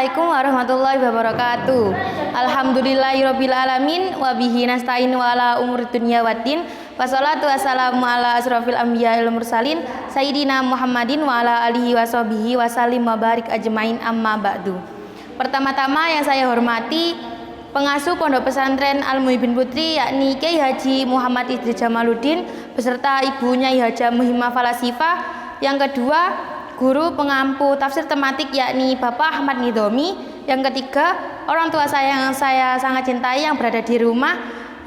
Assalamualaikum warahmatullahi wabarakatuh. Alhamdulillahirabbil alamin wa bihi nasta'in wa ala umuri dunya waddin. Wassalatu wassalamu ala asrofil anbiya wal mursalin sayyidina Muhammadin wa ala alihi wa sahbihi wa sallim wa barik ajmain amma ba'du. Pertama-tama yang saya hormati pengasuh Pondok Pesantren Al Muhibin Putri, yakni Kyai Haji Muhammad Idris Jamaluddin beserta ibunya Haja Muhimah Falasifah. Yang kedua, guru pengampu tafsir tematik yakni Bapak Ahmad Nidhomi. Yang ketiga, orang tua saya yang saya sangat cintai yang berada di rumah.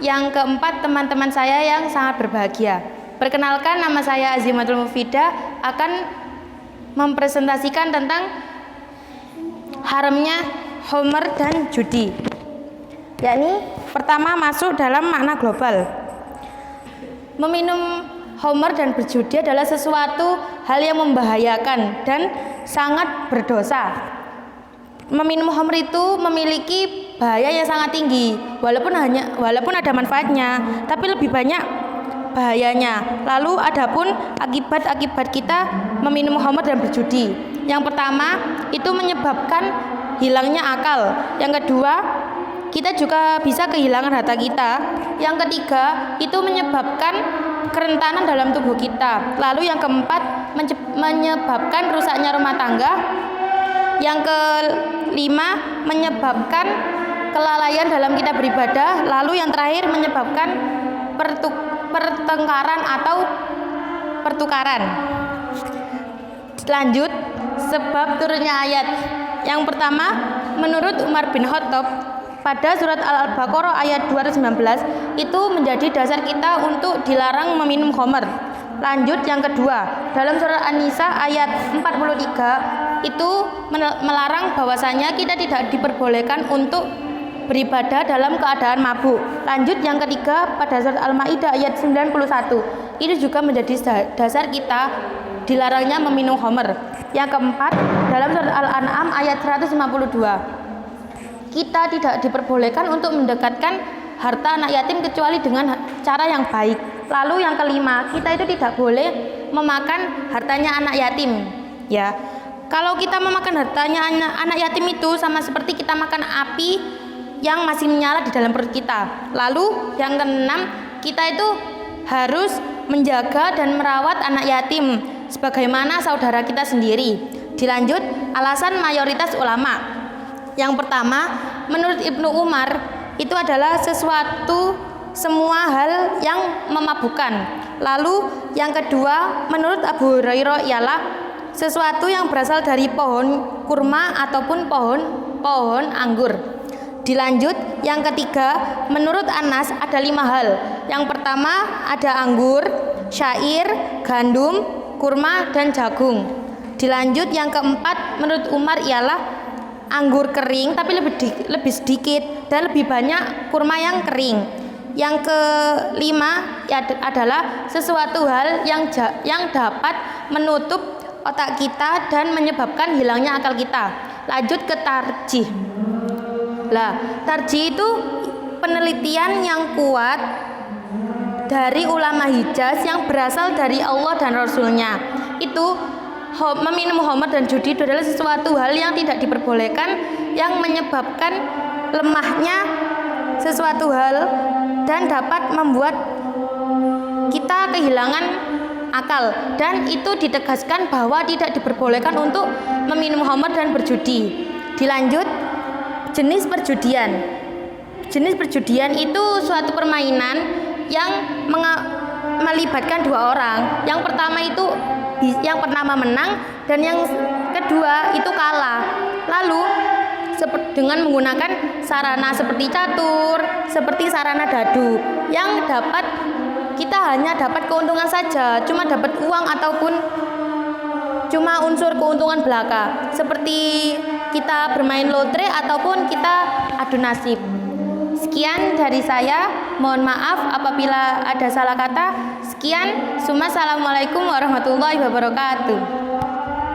Yang keempat, teman-teman saya yang sangat berbahagia. Perkenalkan, nama saya Azimatul Mufidah akan mempresentasikan tentang haramnya homer dan judi. Yakni pertama, masuk dalam makna global. Meminum homer dan berjudi adalah sesuatu hal yang membahayakan dan sangat berdosa. Meminum homer itu memiliki bahaya yang sangat tinggi, walaupun ada manfaatnya, tapi lebih banyak bahayanya. Lalu adapun akibat-akibat kita meminum homer dan berjudi. Yang pertama, itu menyebabkan hilangnya akal. Yang kedua, kita juga bisa kehilangan harta kita. Yang ketiga, itu menyebabkan kerentanan dalam tubuh kita. Lalu yang keempat, menyebabkan rusaknya rumah tangga. Yang kelima, menyebabkan kelalaian dalam kita beribadah. Lalu yang terakhir, menyebabkan pertengkaran atau pertukaran. Lanjut, sebab turunnya ayat. Yang pertama, menurut Umar bin Khattab, pada surat Al-Baqarah ayat 219 itu menjadi dasar kita untuk dilarang meminum khamr. Lanjut, yang kedua, dalam surat An-Nisa ayat 43 itu melarang bahwasanya kita tidak diperbolehkan untuk beribadah dalam keadaan mabuk. Lanjut, yang ketiga, pada surat Al-Maidah ayat 91 itu juga menjadi dasar kita dilarangnya meminum khamr. Yang keempat, dalam surat Al-An'am ayat 152 kita tidak diperbolehkan untuk mendekatkan harta anak yatim kecuali dengan cara yang baik. Lalu yang kelima, kita itu tidak boleh memakan hartanya anak yatim. Ya, kalau kita memakan hartanya anak yatim itu sama seperti kita makan api yang masih menyala di dalam perut kita. Lalu yang keenam, kita itu harus menjaga dan merawat anak yatim sebagaimana saudara kita sendiri. Dilanjut, alasan mayoritas ulama. Yang pertama, menurut Ibnu Umar itu adalah semua hal yang memabukkan. Lalu yang kedua, menurut Abu Hurairah ialah sesuatu yang berasal dari pohon kurma ataupun pohon anggur. Dilanjut, yang ketiga, menurut Anas ada 5 hal. Yang pertama ada anggur, syair, gandum, kurma, dan jagung. Dilanjut, yang keempat, menurut Umar ialah anggur kering tapi lebih sedikit dan lebih banyak kurma yang kering. Yang kelima adalah sesuatu hal yang dapat menutup otak kita dan menyebabkan hilangnya akal kita. Lanjut ke tarjih. Tarjih itu penelitian yang kuat dari ulama Hijaz yang berasal dari Allah dan Rasulnya. Itu meminum khamr dan judi itu adalah sesuatu hal yang tidak diperbolehkan, yang menyebabkan lemahnya sesuatu hal dan dapat membuat kita kehilangan akal. Dan itu ditegaskan bahwa tidak diperbolehkan untuk meminum khamr dan berjudi. Dilanjut, jenis perjudian. Jenis perjudian itu suatu permainan yang melibatkan 2 orang. Yang pertama menang dan yang kedua itu kalah. Lalu dengan menggunakan sarana seperti catur, seperti sarana dadu, yang kita hanya dapat keuntungan saja, cuma dapat uang ataupun cuma unsur keuntungan belaka, seperti kita bermain lotre ataupun kita adu nasib. Sekian dari saya, mohon maaf apabila ada salah kata. Sekian, assalamualaikum warahmatullahi wabarakatuh.